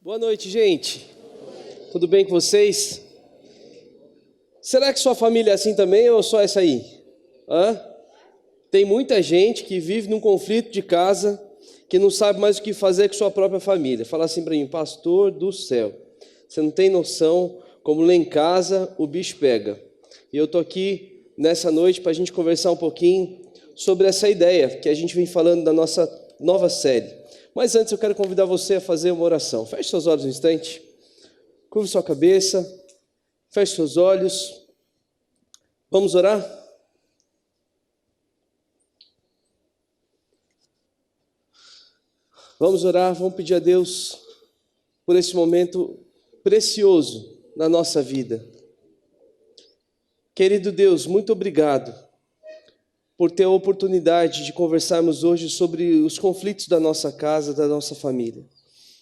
Boa noite, gente. Tudo bem com vocês? Será que sua família é assim também ou só essa aí? Tem muita gente que vive num conflito de casa, que não sabe mais o que fazer com sua própria família. Fala assim para mim, pastor do céu, você não tem noção como lá em casa o bicho pega. E eu estou aqui nessa noite para a gente conversar um pouquinho sobre essa ideia que a gente vem falando da nossa nova série. Mas antes eu quero convidar você a fazer uma oração. Feche seus olhos um instante, curve sua cabeça, feche seus olhos. Vamos orar? Vamos orar, vamos pedir a Deus por esse momento precioso na nossa vida. Querido Deus, muito obrigado por ter a oportunidade de conversarmos hoje sobre os conflitos da nossa casa, da nossa família.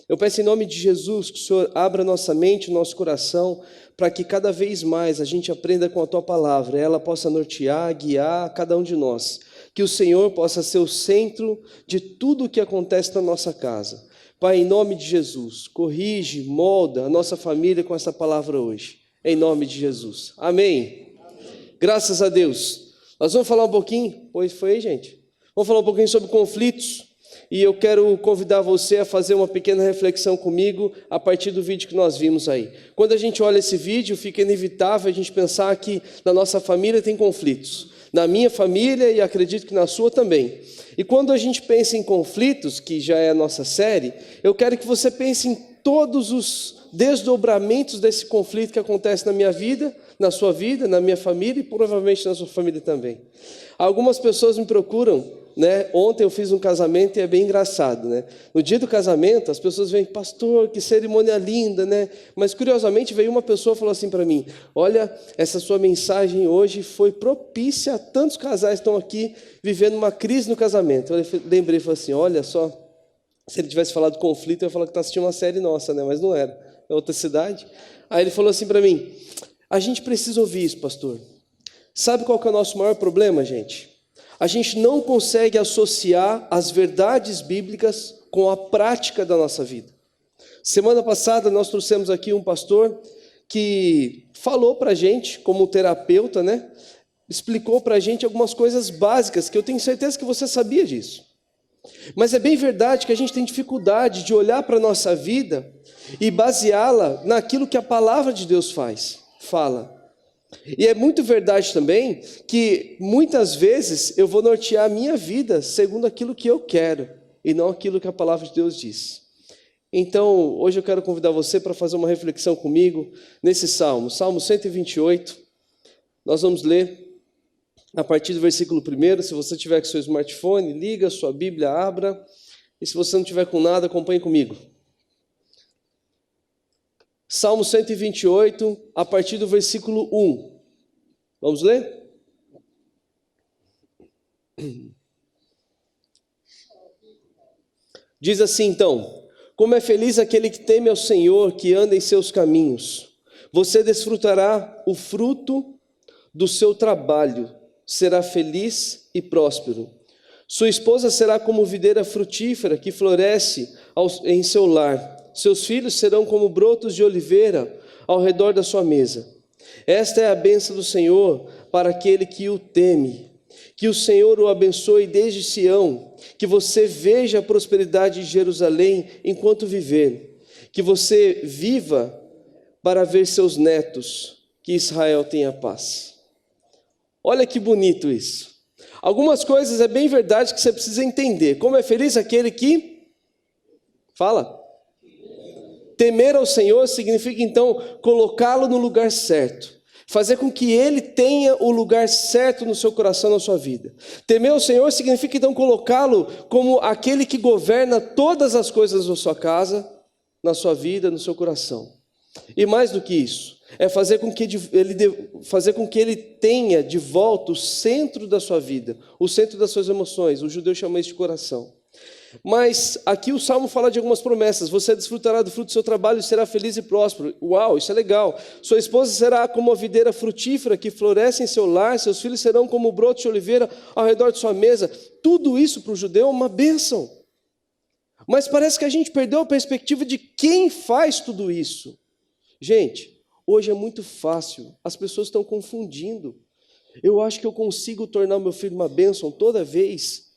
Eu peço em nome de Jesus que o Senhor abra nossa mente, nosso coração, para que cada vez mais a gente aprenda com a Tua palavra, ela possa nortear, guiar cada um de nós. Que o Senhor possa ser o centro de tudo o que acontece na nossa casa. Pai, em nome de Jesus, corrige, molda a nossa família com essa palavra hoje. Em nome de Jesus. Amém. Graças a Deus. Nós vamos falar um pouquinho, pois foi, gente? Vamos falar um pouquinho sobre conflitos. E eu quero convidar você a fazer uma pequena reflexão comigo a partir do vídeo que nós vimos aí. Quando a gente olha esse vídeo, fica inevitável a gente pensar que na nossa família tem conflitos. Na minha família e acredito que na sua também. E quando a gente pensa em conflitos, que já é a nossa série, eu quero que você pense em todos os desdobramentos desse conflito que acontece na minha vida, na sua vida, na minha família e provavelmente na sua família também. Algumas pessoas me procuram, né? Ontem eu fiz um casamento e é bem engraçado, né? No dia do casamento as pessoas vêm, pastor, que cerimônia linda, né? Mas curiosamente veio uma pessoa e falou assim para mim, olha, essa sua mensagem hoje foi propícia a tantos casais que estão aqui vivendo uma crise no casamento. Eu lembrei e falei assim, olha só, se ele tivesse falado conflito, eu ia falar que está assistindo uma série nossa, né? Mas não era, é outra cidade. Aí ele falou assim para mim, a gente precisa ouvir isso, pastor. Sabe qual que é o nosso maior problema, gente? A gente não consegue associar as verdades bíblicas com a prática da nossa vida. Semana passada nós trouxemos aqui um pastor que falou para a gente, como terapeuta, né? Explicou para a gente algumas coisas básicas, que eu tenho certeza que você sabia disso. Mas é bem verdade que a gente tem dificuldade de olhar para a nossa vida e baseá-la naquilo que a palavra de Deus fala. E é muito verdade também que muitas vezes eu vou nortear a minha vida segundo aquilo que eu quero e não aquilo que a palavra de Deus diz. Então, hoje eu quero convidar você para fazer uma reflexão comigo nesse Salmo 128. Nós vamos ler a partir do versículo 1. Se você tiver com seu smartphone, liga a sua Bíblia, abra. E se você não tiver com nada, acompanhe comigo. Salmo 128, a partir do versículo 1. Vamos ler? Diz assim então, como é feliz aquele que teme ao Senhor, que anda em seus caminhos. Você desfrutará o fruto do seu trabalho, será feliz e próspero. Sua esposa será como videira frutífera que floresce em seu lar. Seus filhos serão como brotos de oliveira ao redor da sua mesa. Esta é a bênção do Senhor para aquele que o teme. Que o Senhor o abençoe desde Sião, que você veja a prosperidade de Jerusalém enquanto viver. Que você viva para ver seus netos, que Israel tenha paz. Olha que bonito isso. Algumas coisas é bem verdade que você precisa entender. Como é feliz aquele que... Fala. Temer ao Senhor significa, então, colocá-lo no lugar certo. Fazer com que Ele tenha o lugar certo no seu coração, na sua vida. Temer ao Senhor significa, então, colocá-lo como aquele que governa todas as coisas na sua casa, na sua vida, no seu coração. E mais do que isso, é fazer com que ele tenha de volta o centro da sua vida, o centro das suas emoções. O judeu chama isso de coração. Mas aqui o Salmo fala de algumas promessas. Você desfrutará do fruto do seu trabalho e será feliz e próspero. Uau, isso é legal. Sua esposa será como a videira frutífera que floresce em seu lar. Seus filhos serão como o broto de oliveira ao redor de sua mesa. Tudo isso para o judeu é uma bênção. Mas parece que a gente perdeu a perspectiva de quem faz tudo isso. Gente, hoje é muito fácil, as pessoas estão confundindo. Eu acho que eu consigo tornar o meu filho uma bênção toda vez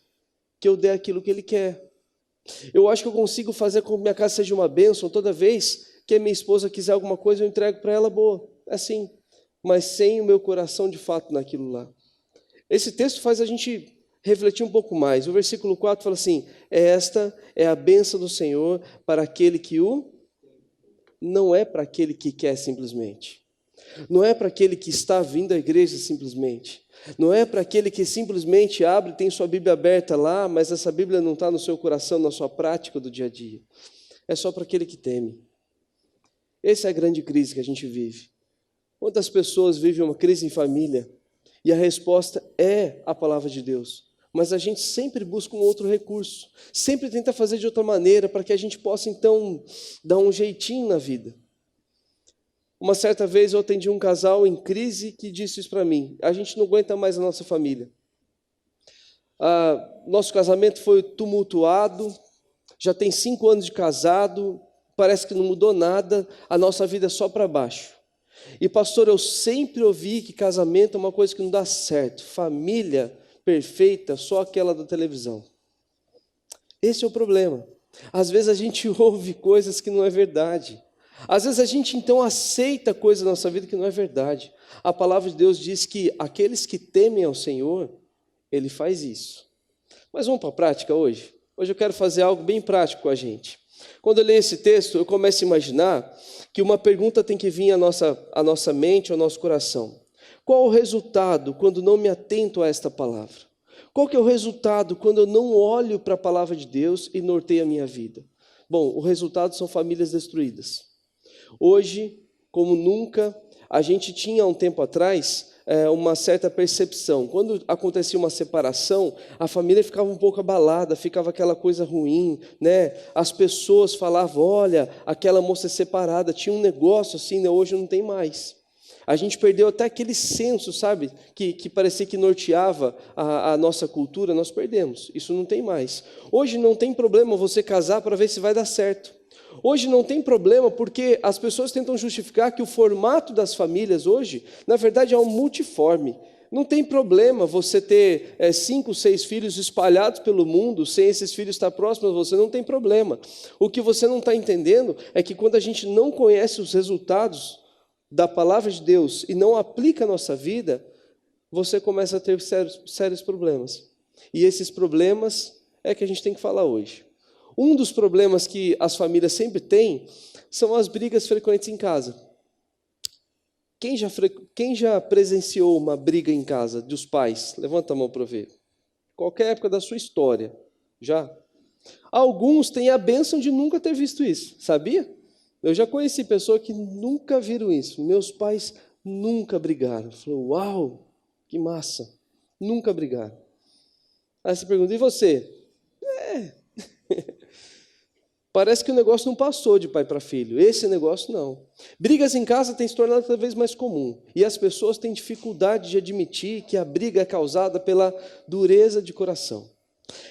que eu der aquilo que ele quer. Eu acho que eu consigo fazer com que minha casa seja uma bênção toda vez que a minha esposa quiser alguma coisa, eu entrego para ela boa. É assim, mas sem o meu coração de fato naquilo lá. Esse texto faz a gente refletir um pouco mais. O versículo 4 fala assim: esta é a bênção do Senhor para aquele que o... Não é para aquele que quer simplesmente. Não é para aquele que está vindo à igreja simplesmente. Não é para aquele que simplesmente abre, tem sua Bíblia aberta lá, mas essa Bíblia não está no seu coração, na sua prática do dia a dia. É só para aquele que teme. Essa é a grande crise que a gente vive. Quantas pessoas vivem uma crise em família e a resposta é a palavra de Deus, mas a gente sempre busca um outro recurso, sempre tenta fazer de outra maneira para que a gente possa então dar um jeitinho na vida. Uma certa vez eu atendi um casal em crise que disse isso para mim: a gente não aguenta mais a nossa família. Nosso casamento foi tumultuado, já tem 5 anos de casado, parece que não mudou nada, a nossa vida é só para baixo. E pastor, eu sempre ouvi que casamento é uma coisa que não dá certo, família perfeita, só aquela da televisão. Esse é o problema. Às vezes a gente ouve coisas que não é verdade. Às vezes a gente então aceita coisas na nossa vida que não é verdade. A palavra de Deus diz que aqueles que temem ao Senhor, Ele faz isso. Mas vamos para a prática hoje? Hoje eu quero fazer algo bem prático com a gente. Quando eu leio esse texto, eu começo a imaginar que uma pergunta tem que vir à nossa mente, ao nosso coração. Qual o resultado quando não me atento a esta palavra? Qual que é o resultado quando eu não olho para a palavra de Deus e norteio a minha vida? Bom, o resultado são famílias destruídas. Hoje, como nunca, a gente tinha um tempo atrás uma certa percepção. Quando acontecia uma separação, a família ficava um pouco abalada, ficava aquela coisa ruim, né? As pessoas falavam: olha, aquela moça é separada, tinha um negócio assim, né? Hoje não tem mais. A gente perdeu até aquele senso, sabe, que parecia que norteava a nossa cultura, nós perdemos, isso não tem mais. Hoje não tem problema você casar para ver se vai dar certo. Hoje não tem problema porque as pessoas tentam justificar que o formato das famílias hoje, na verdade, é um multiforme. Não tem problema você ter 5, 6 filhos espalhados pelo mundo, sem esses filhos estar próximos a você, não tem problema. O que você não está entendendo é que quando a gente não conhece os resultados da palavra de Deus e não aplica a nossa vida, você começa a ter sérios problemas. E esses problemas é que a gente tem que falar hoje. Um dos problemas que as famílias sempre têm são as brigas frequentes em casa. Quem já presenciou uma briga em casa dos pais? Levanta a mão para eu ver. Qualquer época da sua história. Já? Alguns têm a bênção de nunca ter visto isso. Sabia? Eu já conheci pessoas que nunca viram isso. Meus pais nunca brigaram. Falou: uau, que massa. Nunca brigaram. Aí você pergunta: e você? Parece que o negócio não passou de pai para filho. Esse negócio não. Brigas em casa têm se tornado cada vez mais comum. E as pessoas têm dificuldade de admitir que a briga é causada pela dureza de coração.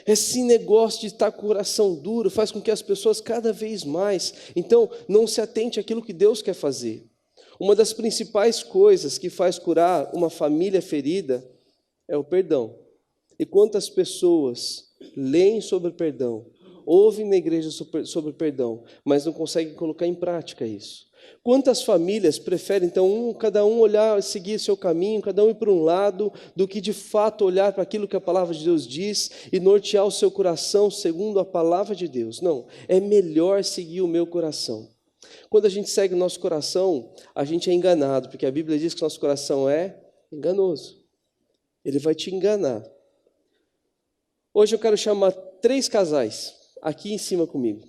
Esse negócio de estar com o coração duro faz com que as pessoas cada vez mais, então, não se atente àquilo que Deus quer fazer. Uma das principais coisas que faz curar uma família ferida é o perdão. E quantas pessoas leem sobre perdão, ouvem na igreja sobre perdão, mas não conseguem colocar em prática isso? Quantas famílias preferem, então, cada um olhar, seguir seu caminho, cada um ir para um lado, do que de fato olhar para aquilo que a palavra de Deus diz e nortear o seu coração segundo a palavra de Deus? Não, é melhor seguir o meu coração. Quando a gente segue o nosso coração, a gente é enganado, porque a Bíblia diz que nosso coração é enganoso. Ele vai te enganar. Hoje eu quero chamar 3 casais aqui em cima comigo.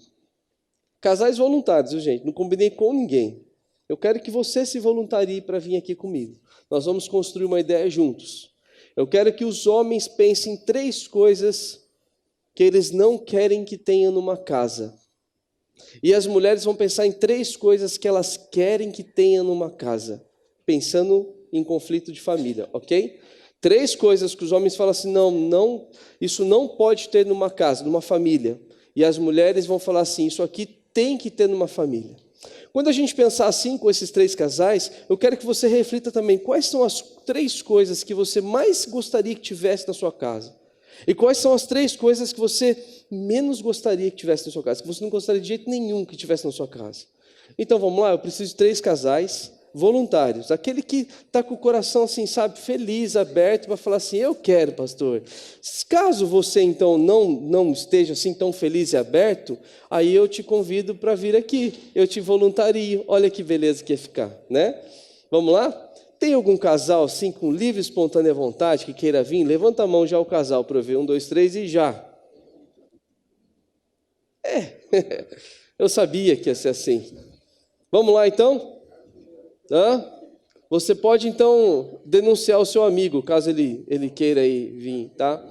Casais voluntários, viu, gente? Não combinei com ninguém. Eu quero que você se voluntarie para vir aqui comigo. Nós vamos construir uma ideia juntos. Eu quero que os homens pensem em 3 coisas que eles não querem que tenha numa casa. E as mulheres vão pensar em 3 coisas que elas querem que tenha numa casa, pensando em conflito de família, ok? 3 coisas que os homens falam assim: não, isso não pode ter numa casa, numa família. E as mulheres vão falar assim, isso aqui tem que ter numa família. Quando a gente pensar assim com esses 3 casais, eu quero que você reflita também quais são as 3 coisas que você mais gostaria que tivesse na sua casa. E quais são as 3 coisas que você menos gostaria que tivesse na sua casa, que você não gostaria de jeito nenhum que tivesse na sua casa. Então vamos lá, eu preciso de 3 casais voluntários, aquele que está com o coração assim, sabe, feliz, aberto, para falar assim, eu quero, pastor. Caso você então não esteja assim tão feliz e aberto, aí eu te convido para vir aqui, eu te voluntario, olha que beleza que ia ficar, né? Vamos lá? Tem algum casal assim com livre e espontânea vontade que queira vir? Levanta a mão já o casal para eu ver, 1, 2, 3 e já. Eu sabia que ia ser assim. Vamos lá então? Você pode então denunciar o seu amigo, caso ele queira aí vir, tá?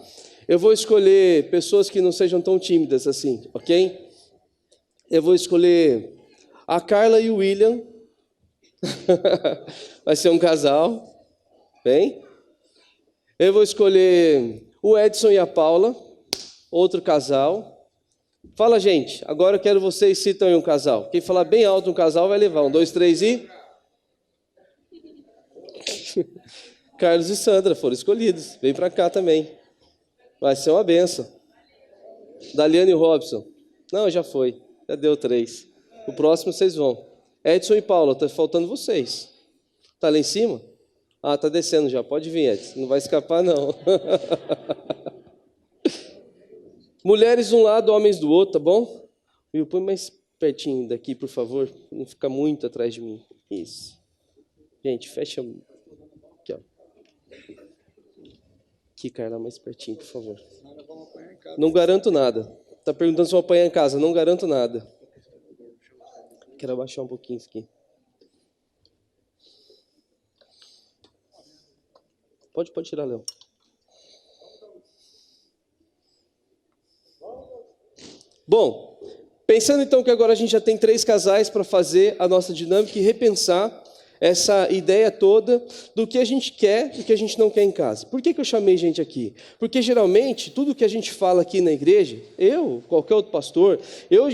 Eu vou escolher pessoas que não sejam tão tímidas assim, ok? Eu vou escolher a Carla e o William. Vai ser um casal, bem? Eu vou escolher o Edson e a Paula, outro casal. Fala, gente, agora eu quero vocês citam aí um casal. Quem falar bem alto um casal vai levar 1, 2, 3 e... Carlos e Sandra foram escolhidos. Vem para cá também. Vai ser uma benção. Daliane e Robson. Não, já foi. Já deu 3. O próximo vocês vão. Edson e Paula, está faltando vocês. Está lá em cima? Ah, está descendo já. Pode vir, Edson. Não vai escapar, não. Mulheres de um lado, homens do outro, tá bom? Will, põe mais pertinho daqui, por favor. Não fica muito atrás de mim. Isso. Gente, fecha... Aqui, ó. Aqui, Carla, mais pertinho, por favor. Não garanto nada. Está perguntando se vou apanhar em casa. Não garanto nada. Quero abaixar um pouquinho isso aqui. Pode tirar, Léo. Bom, pensando então que agora a gente já tem 3 casais para fazer a nossa dinâmica e repensar essa ideia toda do que a gente quer e o que a gente não quer em casa. Por que eu chamei gente aqui? Porque geralmente tudo que a gente fala aqui na igreja, qualquer outro pastor, eu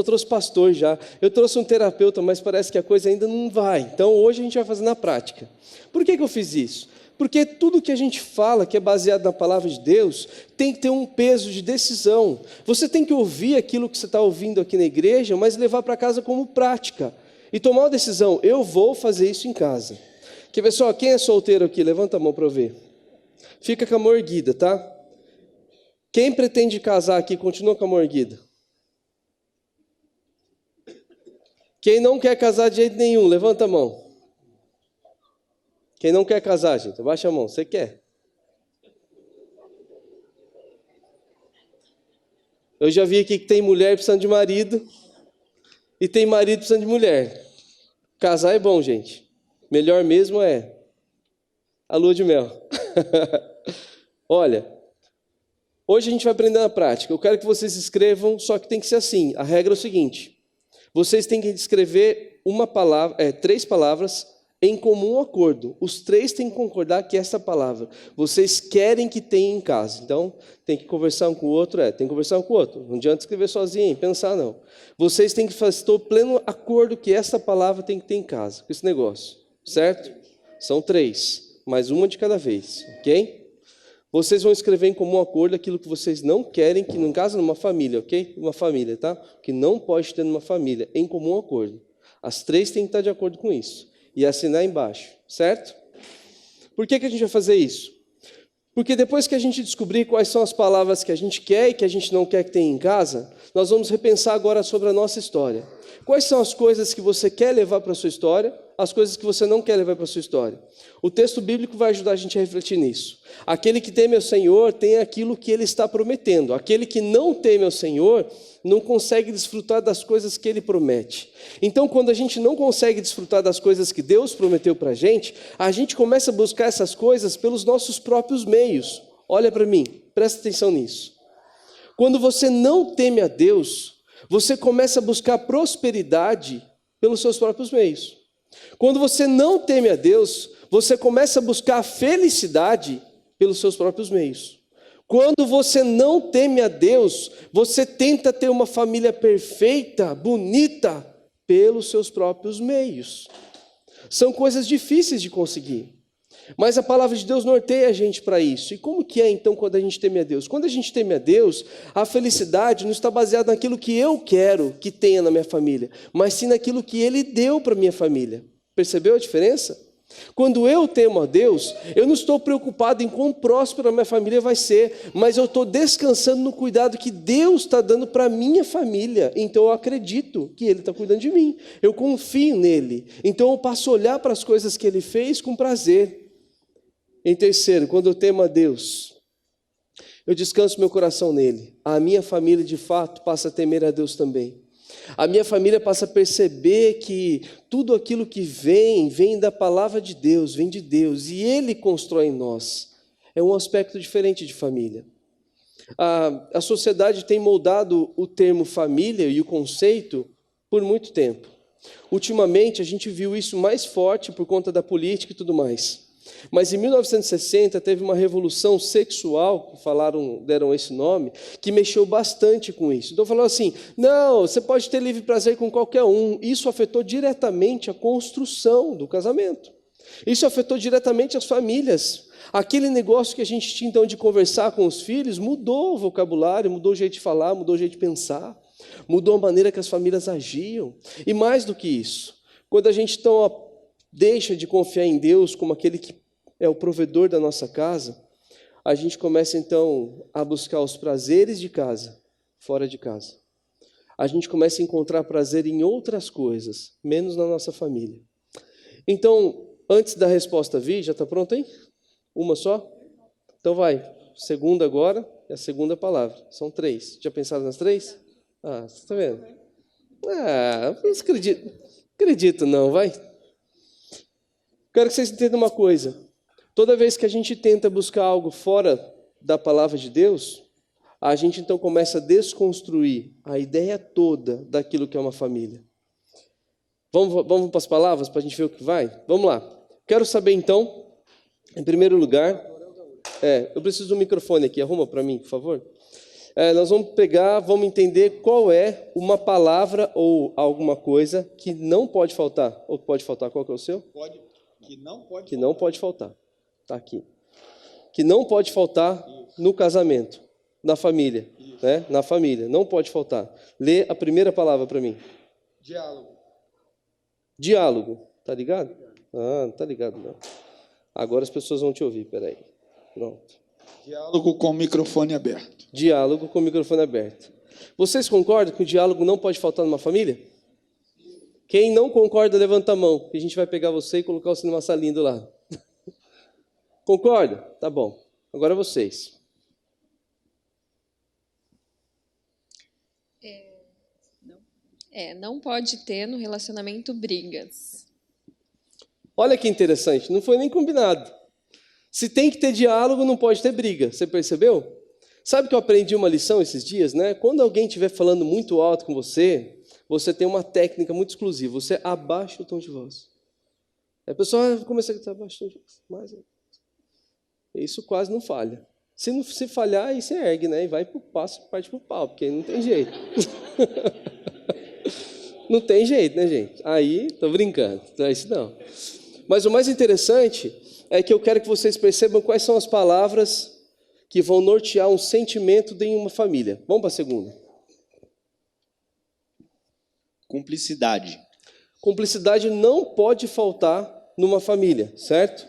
trouxe pastor já, eu trouxe um terapeuta, mas parece que a coisa ainda não vai. Então hoje a gente vai fazer na prática. Por que eu fiz isso? Porque tudo que a gente fala, que é baseado na palavra de Deus, tem que ter um peso de decisão. Você tem que ouvir aquilo que você está ouvindo aqui na igreja, mas levar para casa como prática. E tomar uma decisão, eu vou fazer isso em casa. Quer ver só, quem é solteiro aqui? Levanta a mão para eu ver. Fica com a mão erguida, tá? Quem pretende casar aqui, continua com a mão erguida. Quem não quer casar de jeito nenhum, levanta a mão. Quem não quer casar, gente, abaixa a mão. Você quer? Eu já vi aqui que tem mulher precisando de marido e tem marido precisando de mulher. Casar é bom, gente. Melhor mesmo é a lua de mel. Olha, hoje a gente vai aprender na prática. Eu quero que vocês escrevam, só que tem que ser assim. A regra é o seguinte: vocês têm que escrever 3 palavras em comum acordo. Os 3 têm que concordar que essa palavra vocês querem que tenha em casa. Então, tem que conversar um com o outro, tem que conversar um com o outro. Não adianta escrever sozinho, pensar não. Vocês têm que fazer pleno acordo que essa palavra tem que ter em casa, com esse negócio, certo? São 3, mais uma de cada vez, ok? Vocês vão escrever em comum acordo aquilo que vocês não querem que em casa, numa família, ok? Uma família, tá? Que não pode ter numa família, em comum acordo. As 3 têm que estar de acordo com isso. E assinar embaixo, certo? Por que a gente vai fazer isso? Porque depois que a gente descobrir quais são as palavras que a gente quer e que a gente não quer que tenha em casa, nós vamos repensar agora sobre a nossa história. Quais são as coisas que você quer levar para a sua história, as coisas que você não quer levar para a sua história? O texto bíblico vai ajudar a gente a refletir nisso. Aquele que teme ao Senhor tem aquilo que Ele está prometendo. Aquele que não teme ao Senhor não consegue desfrutar das coisas que Ele promete. Então, quando a gente não consegue desfrutar das coisas que Deus prometeu para a gente começa a buscar essas coisas pelos nossos próprios meios. Olha para mim, presta atenção nisso. Quando você não teme a Deus, você começa a buscar prosperidade pelos seus próprios meios. Quando você não teme a Deus, você começa a buscar a felicidade pelos seus próprios meios. Quando você não teme a Deus, você tenta ter uma família perfeita, bonita, pelos seus próprios meios. São coisas difíceis de conseguir. Mas a palavra de Deus norteia a gente para isso. E como que é então quando a gente teme a Deus? Quando a gente teme a Deus, a felicidade não está baseada naquilo que eu quero que tenha na minha família, mas sim naquilo que Ele deu para a minha família. Percebeu a diferença? Quando eu temo a Deus, eu não estou preocupado em quão próspera a minha família vai ser, mas eu estou descansando no cuidado que Deus está dando para a minha família. Então eu acredito que Ele está cuidando de mim, eu confio nele, então eu passo a olhar para as coisas que Ele fez com prazer. Em terceiro, quando eu temo a Deus, eu descanso meu coração nele. A minha família, de fato, passa a temer a Deus também. A minha família passa a perceber que tudo aquilo que vem da palavra de Deus, vem de Deus, e Ele constrói em nós. É um aspecto diferente de família. A sociedade tem moldado o termo família e o conceito por muito tempo. Ultimamente, a gente viu isso mais forte por conta da política e tudo mais. Mas em 1960 teve uma revolução sexual, deram esse nome, que mexeu bastante com isso. Então falaram assim, não, você pode ter livre prazer com qualquer um. Isso afetou diretamente a construção do casamento. Isso afetou diretamente as famílias. Aquele negócio que a gente tinha então de conversar com os filhos, mudou o vocabulário, mudou o jeito de falar, mudou o jeito de pensar, mudou a maneira que as famílias agiam. E mais do que isso, quando a gente então deixa de confiar em Deus como aquele que é o provedor da nossa casa, a gente começa então a buscar os prazeres de casa, fora de casa. A gente começa a encontrar prazer em outras coisas, menos na nossa família. Então, antes da resposta vir, já está pronto aí? Uma só? Então vai, segunda agora, é a segunda palavra. São 3. Já pensaram nas 3? Ah, você está vendo? Ah, não acredito não, vai. Quero que vocês entendam uma coisa. Toda vez que a gente tenta buscar algo fora da palavra de Deus, a gente então começa a desconstruir a ideia toda daquilo que é uma família. Vamos para as palavras para a gente ver o que vai? Vamos lá. Quero saber então, em primeiro lugar, eu preciso do microfone aqui, arruma para mim, por favor. Nós vamos entender qual é uma palavra ou alguma coisa que não pode faltar. Ou pode faltar, qual que é o seu? Pode. Que não pode faltar. Está aqui. Que não pode faltar no casamento, na família. Né? Na família, não pode faltar. Lê a primeira palavra para mim. Diálogo. Diálogo. Tá ligado? Ah, não tá ligado não. Agora as pessoas vão te ouvir, peraí. Pronto. Diálogo com o microfone aberto. Diálogo com o microfone aberto. Vocês concordam que o diálogo não pode faltar numa família? Quem não concorda, levanta a mão, que a gente vai pegar você e colocar você numa salinha do lado. Concorda? Tá bom. Agora vocês. Não pode ter no relacionamento brigas. Olha que interessante, não foi nem combinado. Se tem que ter diálogo, não pode ter briga. Você percebeu? Sabe que eu aprendi uma lição esses dias, né? Quando alguém estiver falando muito alto com você, você tem uma técnica muito exclusiva. Você abaixa o tom de voz. Aí a pessoa começa a gritar, abaixa o tom de voz. Isso quase não falha. Se falhar, aí você ergue, né? E vai pro passo, parte pro pau, porque aí não tem jeito. Não tem jeito, né, gente? Aí, tô brincando. Não é isso não. Mas o mais interessante é que eu quero que vocês percebam quais são as palavras que vão nortear um sentimento de uma família. Vamos para a segunda. Cumplicidade. Cumplicidade não pode faltar numa família, certo?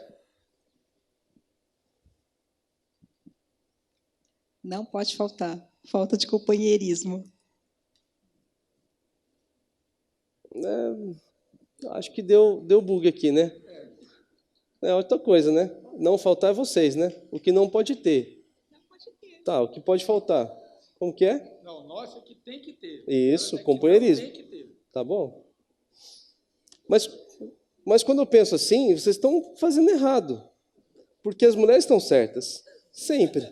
Não pode faltar. Falta de companheirismo. Acho que deu bug aqui, né? É outra coisa, né? Não faltar é vocês, né? O que não pode ter. Não pode ter. Tá, o que pode faltar? Como que é? Não, nossa, que tem que ter. Isso, companheirismo. Tem que ter. Tá bom? Mas quando eu penso assim, vocês estão fazendo errado. Porque as mulheres estão certas. Sempre.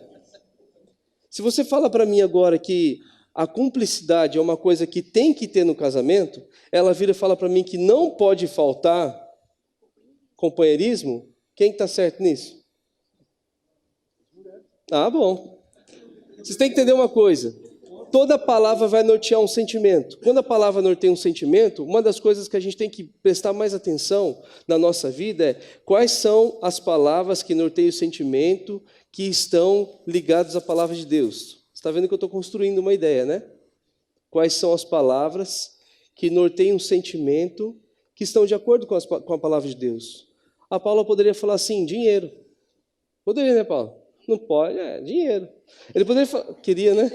Se você fala para mim agora que a cumplicidade é uma coisa que tem que ter no casamento, ela vira e fala para mim que não pode faltar companheirismo, quem está certo nisso? Ah, bom. Vocês têm que entender uma coisa. Toda palavra vai nortear um sentimento. Quando a palavra norteia um sentimento, uma das coisas que a gente tem que prestar mais atenção na nossa vida é quais são as palavras que norteiam o sentimento que estão ligadas à palavra de Deus. Você está vendo que eu estou construindo uma ideia, né? Quais são as palavras que norteiam um sentimento que estão de acordo com a palavra de Deus. A Paula poderia falar assim, dinheiro. Poderia, né, Paula? Não pode, dinheiro. Ele poderia falar, queria, né?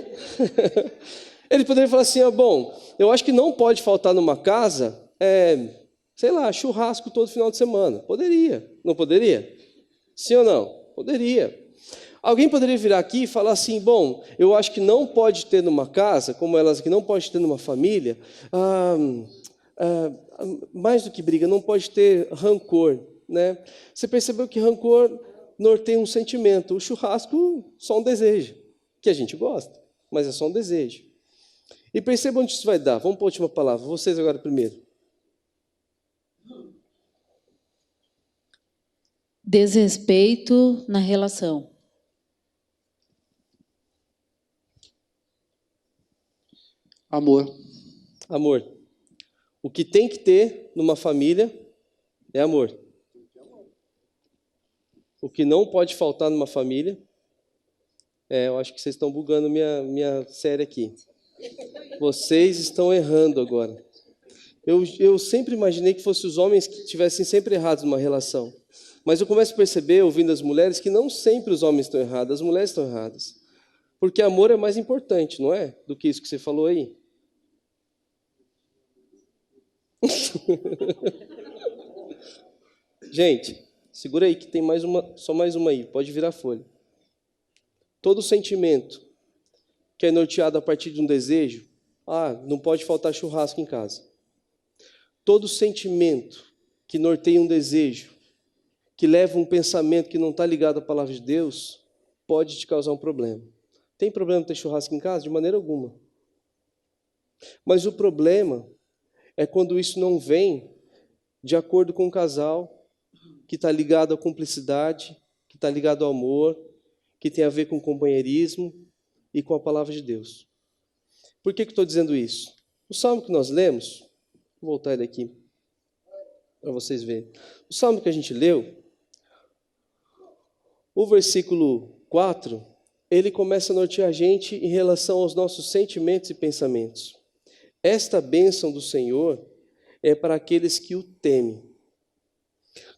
Ele poderia falar assim, bom, eu acho que não pode faltar numa casa, sei lá, churrasco todo final de semana. Poderia, não poderia? Sim ou não? Poderia. Alguém poderia virar aqui e falar assim, bom, eu acho que não pode ter numa casa, como elas aqui, não pode ter numa família, mais do que briga, não pode ter rancor, né? Você percebeu que rancor norteia um sentimento. O churrasco, só um desejo, que a gente gosta, mas é só um desejo. E perceba onde isso vai dar. Vamos para a última palavra. Vocês agora primeiro. Desrespeito na relação. Amor. Amor. O que tem que ter numa família é amor. O que não pode faltar numa família, eu acho que vocês estão bugando minha série aqui. Vocês estão errando agora. Eu sempre imaginei que fossem os homens que estivessem sempre errados numa relação. Mas eu começo a perceber, ouvindo as mulheres, que não sempre os homens estão errados, as mulheres estão erradas. Porque amor é mais importante, não é? Do que isso que você falou aí. Gente, segura aí que tem só mais uma aí, pode virar folha. Todo sentimento que é norteado a partir de um desejo, não pode faltar churrasco em casa. Todo sentimento que norteia um desejo, que leva um pensamento que não está ligado à palavra de Deus, pode te causar um problema. Tem problema ter churrasco em casa? De maneira alguma. Mas o problema é quando isso não vem de acordo com o casal, que está ligado à cumplicidade, que está ligado ao amor, que tem a ver com companheirismo e com a palavra de Deus. Por que estou dizendo isso? O salmo que nós lemos, vou voltar ele aqui para vocês verem. O salmo que a gente leu, o versículo 4, ele começa a nortear a gente em relação aos nossos sentimentos e pensamentos. Esta bênção do Senhor é para aqueles que o temem.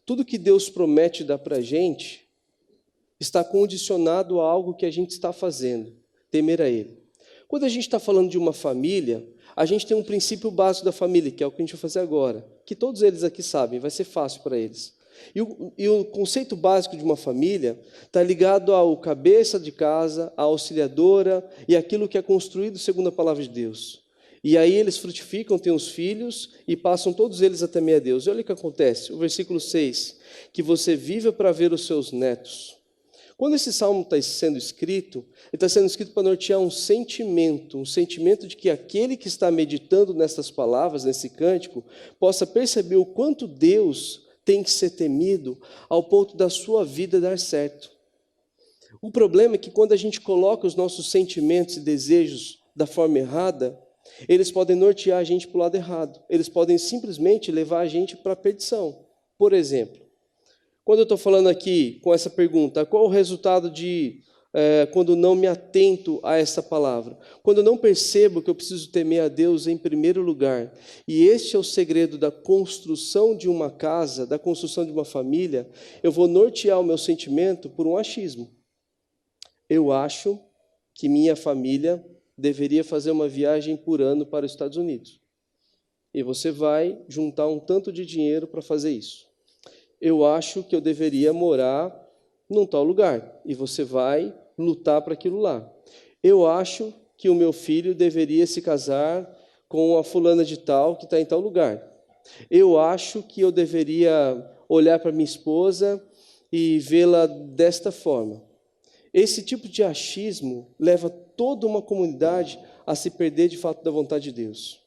Tudo que Deus promete dar para a gente está condicionado a algo que a gente está fazendo, temer a Ele. Quando a gente está falando de uma família, a gente tem um princípio básico da família, que é o que a gente vai fazer agora, que todos eles aqui sabem, vai ser fácil para eles. E o conceito básico de uma família está ligado ao cabeça de casa, à auxiliadora e aquilo que é construído segundo a palavra de Deus. E aí eles frutificam, têm os filhos e passam todos eles a temer a Deus. E olha o que acontece, o versículo 6, que você vive para ver os seus netos. Quando esse salmo está sendo escrito, ele está sendo escrito para nortear um sentimento de que aquele que está meditando nessas palavras, nesse cântico, possa perceber o quanto Deus tem que ser temido ao ponto da sua vida dar certo. O problema é que quando a gente coloca os nossos sentimentos e desejos da forma errada, eles podem nortear a gente para o lado errado. Eles podem simplesmente levar a gente para a perdição. Por exemplo, quando eu estou falando aqui com essa pergunta, qual o resultado de quando não me atento a essa palavra? Quando eu não percebo que eu preciso temer a Deus em primeiro lugar. E este é o segredo da construção de uma casa, da construção de uma família. Eu vou nortear o meu sentimento por um achismo. Eu acho que minha família deveria fazer uma viagem por ano para os Estados Unidos. E você vai juntar um tanto de dinheiro para fazer isso. Eu acho que eu deveria morar num tal lugar. E você vai lutar para aquilo lá. Eu acho que o meu filho deveria se casar com a fulana de tal que está em tal lugar. Eu acho que eu deveria olhar para minha esposa e vê-la desta forma. Esse tipo de achismo leva toda uma comunidade a se perder de fato da vontade de Deus.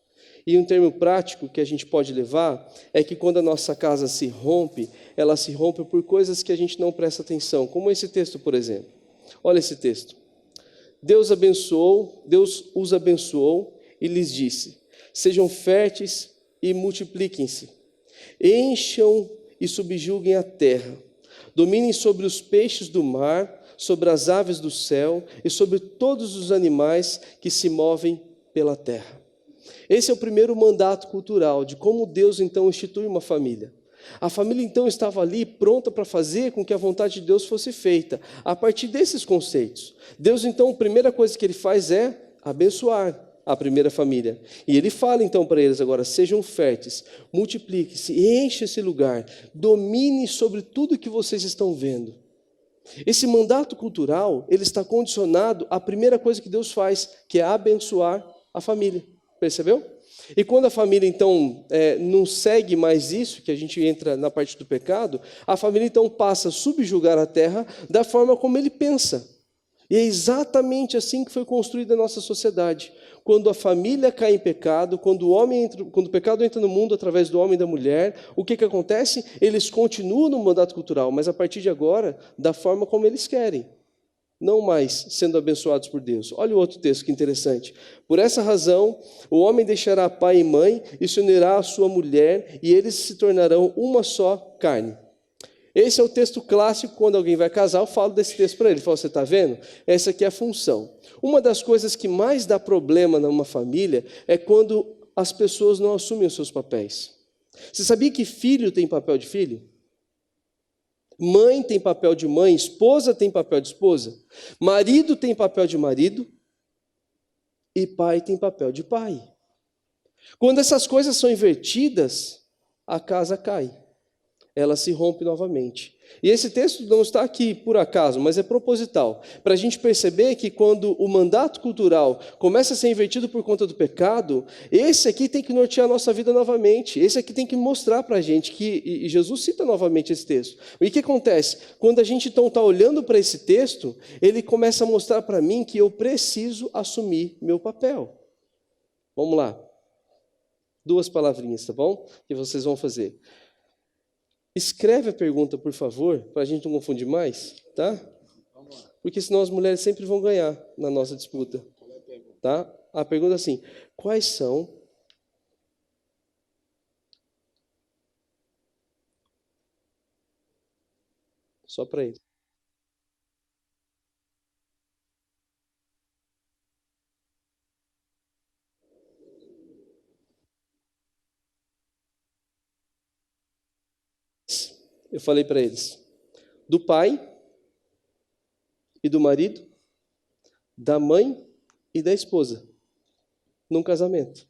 E um termo prático que a gente pode levar é que quando a nossa casa se rompe, ela se rompe por coisas que a gente não presta atenção, como esse texto, por exemplo. Olha esse texto. Deus os abençoou e lhes disse: sejam férteis e multipliquem-se, encham e subjuguem a terra, dominem sobre os peixes do mar, sobre as aves do céu e sobre todos os animais que se movem pela terra. Esse é o primeiro mandato cultural de como Deus então institui uma família. A família então estava ali pronta para fazer com que a vontade de Deus fosse feita, a partir desses conceitos. Deus então, a primeira coisa que ele faz é abençoar a primeira família. E ele fala então para eles agora: sejam férteis, multipliquem-se, enche esse lugar, domine sobre tudo que vocês estão vendo. Esse mandato cultural, ele está condicionado à primeira coisa que Deus faz, que é abençoar a família. Percebeu? E quando a família, então, não segue mais isso, que a gente entra na parte do pecado, a família, então, passa a subjugar a terra da forma como ele pensa. E é exatamente assim que foi construída a nossa sociedade. Quando a família cai em pecado, quando o pecado entra no mundo através do homem e da mulher, o que acontece? Eles continuam no mandato cultural, mas a partir de agora, da forma como eles querem. Não mais sendo abençoados por Deus. Olha o outro texto que interessante. Por essa razão, o homem deixará pai e mãe e se unirá à sua mulher, e eles se tornarão uma só carne. Esse é o texto clássico. Quando alguém vai casar, eu falo desse texto para ele. Eu falo: você está vendo? Essa aqui é a função. Uma das coisas que mais dá problema numa família é quando as pessoas não assumem os seus papéis. Você sabia que filho tem papel de filho? Mãe tem papel de mãe, esposa tem papel de esposa, marido tem papel de marido e pai tem papel de pai. Quando essas coisas são invertidas, a casa cai, ela se rompe novamente. E esse texto não está aqui por acaso, mas é proposital, para a gente perceber que quando o mandato cultural começa a ser invertido por conta do pecado, esse aqui tem que nortear a nossa vida novamente, esse aqui tem que mostrar para a gente que, e Jesus cita novamente esse texto. E o que acontece? Quando a gente então está olhando para esse texto, ele começa a mostrar para mim que eu preciso assumir meu papel. Vamos lá. 2 palavrinhas, tá bom? Que vocês vão fazer. Escreve a pergunta, por favor, para a gente não confundir mais, tá? Porque senão as mulheres sempre vão ganhar na nossa disputa. Tá? A pergunta é assim: quais são só para ele. Eu falei para eles: do pai e do marido, da mãe e da esposa, num casamento.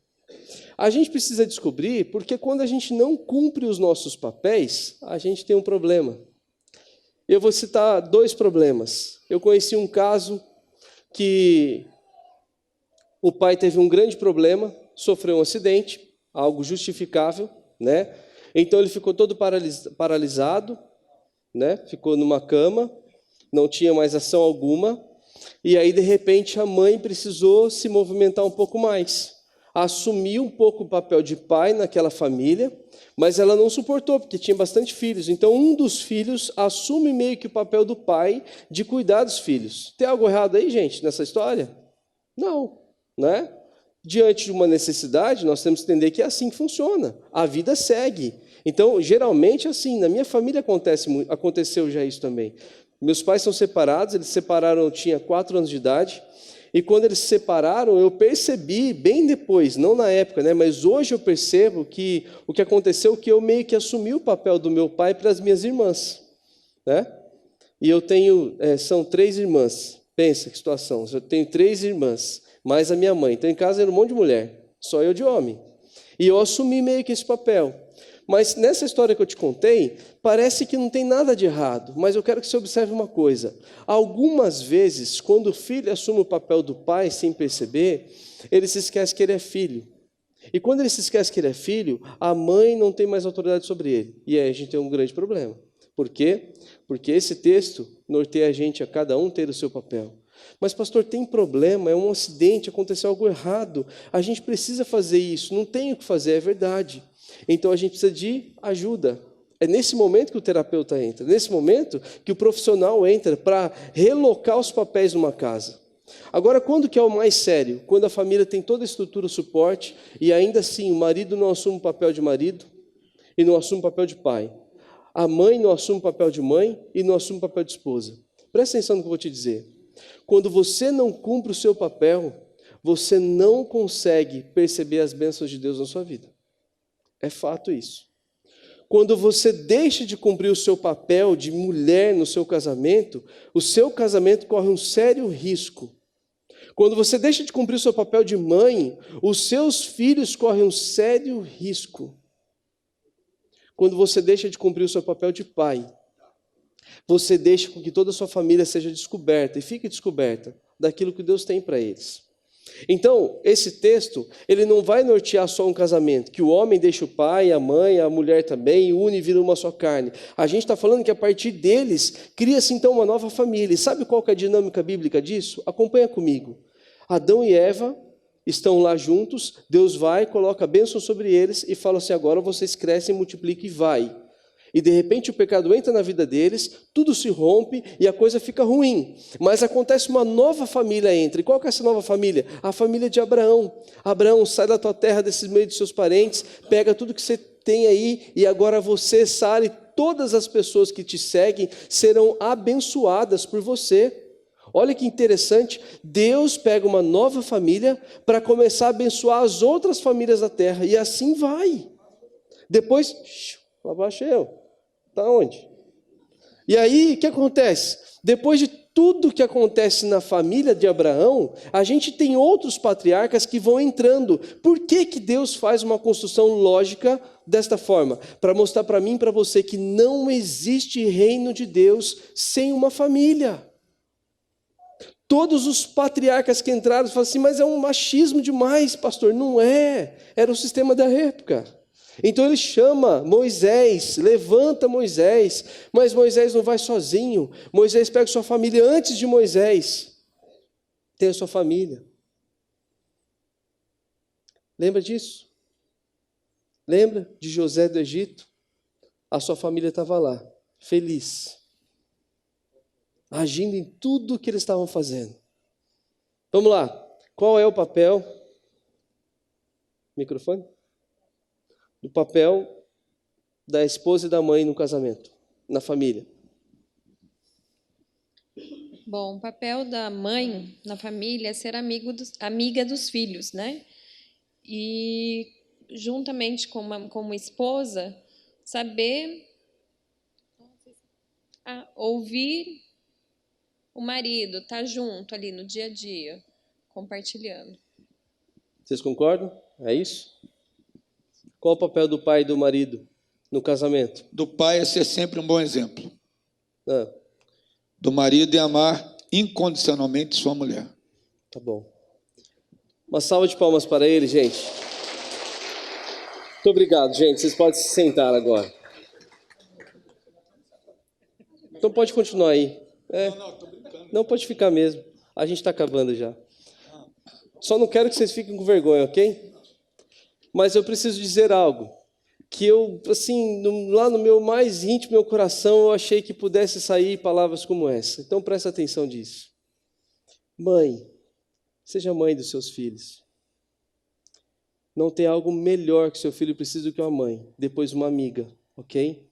A gente precisa descobrir, porque quando a gente não cumpre os nossos papéis, a gente tem um problema. Eu vou citar 2 problemas. Eu conheci um caso que o pai teve um grande problema, sofreu um acidente, algo justificável, né? Então ele ficou todo paralisado, né? Ficou numa cama, não tinha mais ação alguma, e aí de repente a mãe precisou se movimentar um pouco mais, assumiu um pouco o papel de pai naquela família, mas ela não suportou, porque tinha bastante filhos. Então um dos filhos assume meio que o papel do pai de cuidar dos filhos. Tem algo errado aí, gente, nessa história? Não, né? Diante de uma necessidade, nós temos que entender que é assim que funciona. A vida segue. Então, geralmente, assim, na minha família aconteceu já isso também. Meus pais são separados, eles se separaram, eu tinha 4 anos de idade, e quando eles se separaram, eu percebi, bem depois, não na época, né, mas hoje eu percebo que o que aconteceu é que eu meio que assumi o papel do meu pai para as minhas irmãs, né? E eu tenho, são 3 irmãs, pensa que situação, eu tenho 3 irmãs, mais a minha mãe, então em casa era um monte de mulher, só eu de homem, e eu assumi meio que esse papel. Mas nessa história que eu te contei, parece que não tem nada de errado, mas eu quero que você observe uma coisa. Algumas vezes, quando o filho assume o papel do pai sem perceber, ele se esquece que ele é filho. E quando ele se esquece que ele é filho, a mãe não tem mais autoridade sobre ele. E aí a gente tem um grande problema. Por quê? Porque esse texto norteia a gente a cada um ter o seu papel. Mas, pastor, tem problema, é um acidente, aconteceu algo errado. A gente precisa fazer isso, não tem o que fazer, é verdade. Então a gente precisa de ajuda. É nesse momento que o terapeuta entra, nesse momento que o profissional entra para relocar os papéis numa casa. Agora, quando que é o mais sério? Quando a família tem toda a estrutura, o suporte, e ainda assim o marido não assume o papel de marido e não assume o papel de pai. A mãe não assume o papel de mãe e não assume o papel de esposa. Presta atenção no que eu vou te dizer. Quando você não cumpre o seu papel, você não consegue perceber as bênçãos de Deus na sua vida. É fato isso. Quando você deixa de cumprir o seu papel de mulher no seu casamento, o seu casamento corre um sério risco. Quando você deixa de cumprir o seu papel de mãe, os seus filhos correm um sério risco. Quando você deixa de cumprir o seu papel de pai, você deixa com que toda a sua família seja descoberta e fique descoberta daquilo que Deus tem para eles. Então, esse texto, ele não vai nortear só um casamento, que o homem deixa o pai, a mãe, a mulher também, une e vira uma só carne. A gente está falando que a partir deles, cria-se então uma nova família. E sabe qual que é a dinâmica bíblica disso? Acompanha comigo. Adão e Eva estão lá juntos, Deus vai, coloca a bênção sobre eles e fala assim, agora vocês crescem, multiplicam e vai. E de repente o pecado entra na vida deles, tudo se rompe e a coisa fica ruim. Mas acontece uma nova família entra. E qual que é essa nova família? A família de Abraão. Abraão, sai da tua terra, desse meio dos seus parentes, pega tudo que você tem aí e agora você, Sara, e todas as pessoas que te seguem serão abençoadas por você. Olha que interessante, Deus pega uma nova família para começar a abençoar as outras famílias da terra. E assim vai. Depois, lá baixo eu. Está onde? E aí, o que acontece? Depois de tudo que acontece na família de Abraão, a gente tem outros patriarcas que vão entrando. Por que que Deus faz uma construção lógica desta forma? Para mostrar para mim e para você que não existe reino de Deus sem uma família. Todos os patriarcas que entraram falam assim, mas é um machismo demais, pastor. Não é, era o sistema da época. Então ele chama Moisés, levanta Moisés, mas Moisés não vai sozinho. Moisés pega sua família antes de Moisés. Tem a sua família. Lembra disso? Lembra de José do Egito? A sua família estava lá, feliz, agindo em tudo o que eles estavam fazendo. Vamos lá, qual é o papel? Microfone? Do papel da esposa e da mãe no casamento, na família. Bom, o papel da mãe na família é ser amiga dos filhos, né? E, juntamente como esposa, saber ouvir o marido, estar junto ali no dia a dia, compartilhando. Vocês concordam? É isso? Qual o papel do pai e do marido no casamento? Do pai é ser sempre um bom exemplo. Ah, Do marido é amar incondicionalmente sua mulher. tá bom. Uma salva de palmas para ele, gente. Muito obrigado, gente. Vocês podem se sentar agora. Então pode continuar aí. Não, pode ficar mesmo. A gente está acabando já. Só não quero que vocês fiquem com vergonha, ok? Mas eu preciso dizer algo. Que eu, assim, lá no meu mais íntimo, meu coração, eu achei que pudesse sair palavras como essa. Então presta atenção nisso. Mãe, seja mãe dos seus filhos. Não tem algo melhor que seu filho precisa do que uma mãe, depois uma amiga, ok?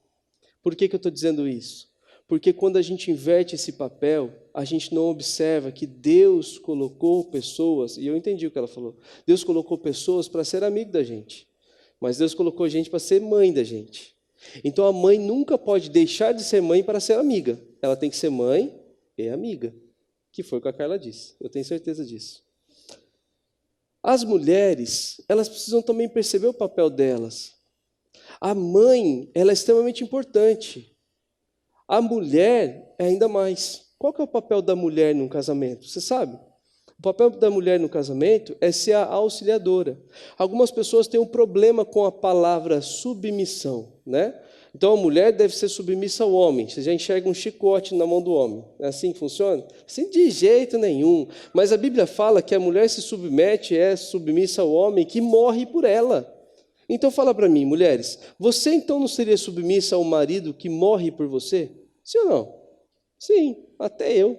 Por que eu estou dizendo isso? Porque quando a gente inverte esse papel, a gente não observa que Deus colocou pessoas, e eu entendi o que ela falou, Deus colocou pessoas para ser amigo da gente, mas Deus colocou gente para ser mãe da gente. Então a mãe nunca pode deixar de ser mãe para ser amiga, ela tem que ser mãe e amiga, que foi o que a Carla disse, eu tenho certeza disso. As mulheres, elas precisam também perceber o papel delas. A mãe, ela é extremamente importante. A mulher é ainda mais. Qual que é o papel da mulher num casamento? Você sabe? O papel da mulher no casamento é ser a auxiliadora. Algumas pessoas têm um problema com a palavra submissão, né? Então a mulher deve ser submissa ao homem. Você já enxerga um chicote na mão do homem. É assim que funciona? Assim de jeito nenhum. Mas a Bíblia fala que a mulher se submete, é submissa ao homem que morre por ela. Então fala para mim, mulheres, você então não seria submissa ao marido que morre por você? Sim ou não? Sim, até eu.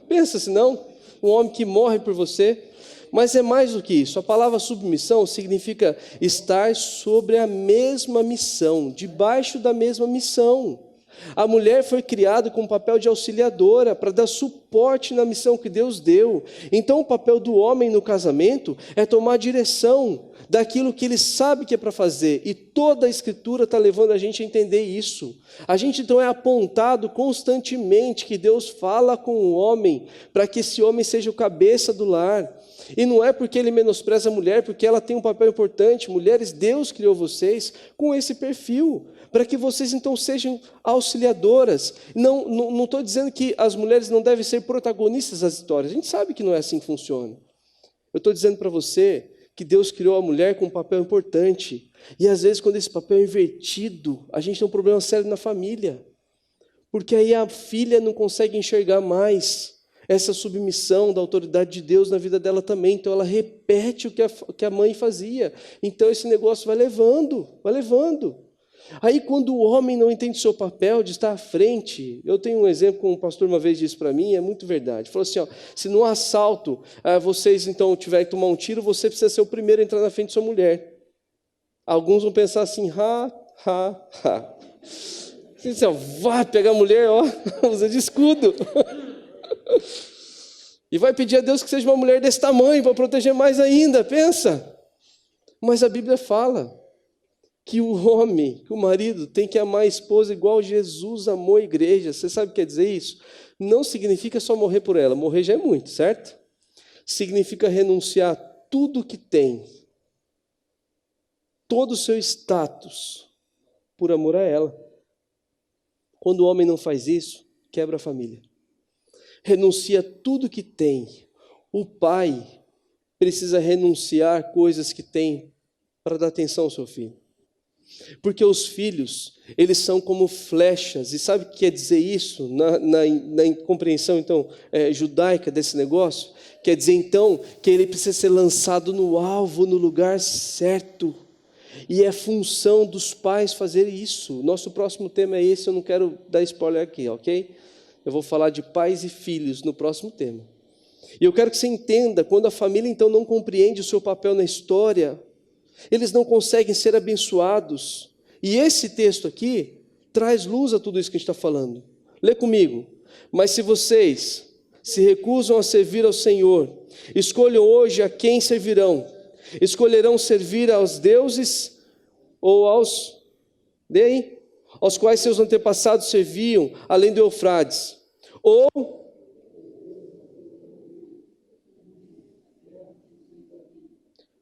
Pensa se não, um homem que morre por você. Mas é mais do que isso. A palavra submissão significa estar sobre a mesma missão, debaixo da mesma missão. A mulher foi criada com o papel de auxiliadora para dar suporte na missão que Deus deu. Então o papel do homem no casamento é tomar direção daquilo que ele sabe que é para fazer. E toda a Escritura está levando a gente a entender isso. A gente então é apontado constantemente que Deus fala com o homem para que esse homem seja o cabeça do lar. E não é porque ele menospreza a mulher, porque ela tem um papel importante. Mulheres, Deus criou vocês com esse perfil, para que vocês então sejam auxiliadoras. Não estou dizendo que as mulheres não devem ser protagonistas das histórias. A gente sabe que não é assim que funciona. Eu estou dizendo para você que Deus criou a mulher com um papel importante. E às vezes, quando esse papel é invertido, a gente tem um problema sério na família. Porque aí a filha não consegue enxergar mais essa submissão da autoridade de Deus na vida dela também. Então ela repete o que a mãe fazia. Então esse negócio vai levando, vai levando. Aí quando o homem não entende o seu papel de estar à frente, eu tenho um exemplo que um pastor uma vez disse para mim, é muito verdade. Falou assim, se no assalto vocês então tiverem que tomar um tiro, você precisa ser o primeiro a entrar na frente de sua mulher. Alguns vão pensar assim, Você vai pegar a mulher, usa de escudo. E vai pedir a Deus que seja uma mulher desse tamanho, para proteger mais ainda, pensa. Mas a Bíblia fala que o homem, que o marido tem que amar a esposa igual Jesus amou a igreja. Você sabe o que quer dizer isso? Não significa só morrer por ela, morrer já é muito, certo? Significa renunciar a tudo que tem, todo o seu status, por amor a ela. Quando o homem não faz isso, quebra a família. Renuncia tudo que tem. O pai precisa renunciar coisas que tem para dar atenção ao seu filho. Porque os filhos, eles são como flechas. E sabe o que quer dizer isso na compreensão então judaica desse negócio? Quer dizer então que ele precisa ser lançado no alvo, no lugar certo. E é função dos pais fazer isso. Nosso próximo tema é esse, eu não quero dar spoiler aqui, ok? Eu vou falar de pais e filhos no próximo tema. E eu quero que você entenda, quando a família então não compreende o seu papel na história, eles não conseguem ser abençoados. E esse texto aqui traz luz a tudo isso que a gente está falando. Lê comigo. Mas se vocês se recusam a servir ao Senhor, escolham hoje a quem servirão. Escolherão servir aos deuses ou aos quais seus antepassados serviam, além do Eufrates. Ou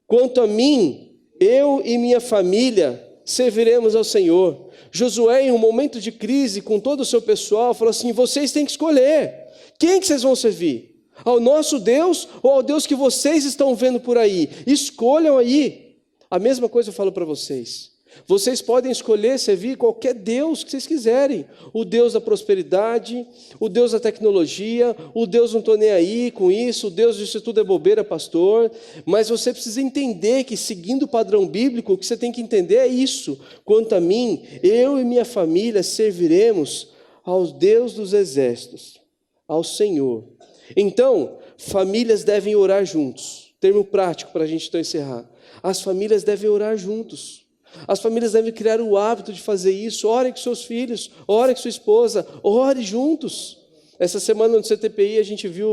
quanto a mim, eu e minha família serviremos ao Senhor. Josué, em um momento de crise, com todo o seu pessoal, falou assim, vocês têm que escolher. Quem que vocês vão servir? Ao nosso Deus ou ao Deus que vocês estão vendo por aí? Escolham aí. A mesma coisa eu falo para vocês. Vocês podem escolher servir qualquer Deus que vocês quiserem. O Deus da prosperidade, o Deus da tecnologia, o Deus não estou nem aí com isso, o Deus disso tudo é bobeira, pastor. Mas você precisa entender que, seguindo o padrão bíblico, o que você tem que entender é isso. Quanto a mim, eu e minha família serviremos ao Deus dos exércitos, ao Senhor. Então, famílias devem orar juntos. Termo prático para a gente então encerrar. As famílias devem orar juntos. As famílias devem criar o hábito de fazer isso. Orem com seus filhos, orem com sua esposa, ore juntos. Essa semana no CTPI a gente viu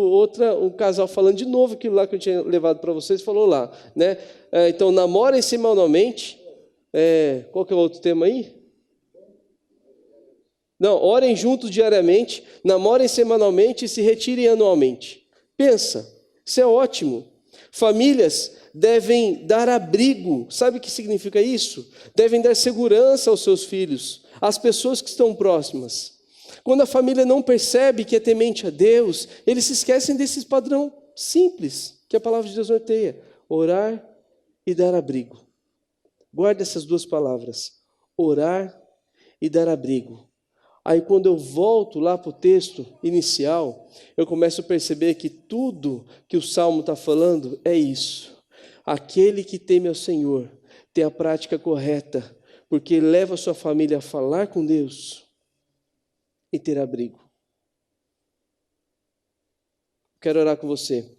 um casal falando de novo aquilo lá que eu tinha levado para vocês, falou lá, né? Então, namorem semanalmente. Qual que é o outro tema aí? Não, orem juntos diariamente, namorem semanalmente e se retirem anualmente. Pensa, isso é ótimo. Famílias devem dar abrigo. Sabe o que significa isso? Devem dar segurança aos seus filhos, às pessoas que estão próximas. Quando a família não percebe que é temente a Deus, eles se esquecem desse padrão simples que a palavra de Deus norteia: orar e dar abrigo. Guarde essas duas palavras: orar e dar abrigo. Aí quando eu volto lá para o texto inicial, eu começo a perceber que tudo que o Salmo está falando é isso. Aquele que teme ao Senhor tem a prática correta, porque leva a sua família a falar com Deus e ter abrigo. quero orar com você.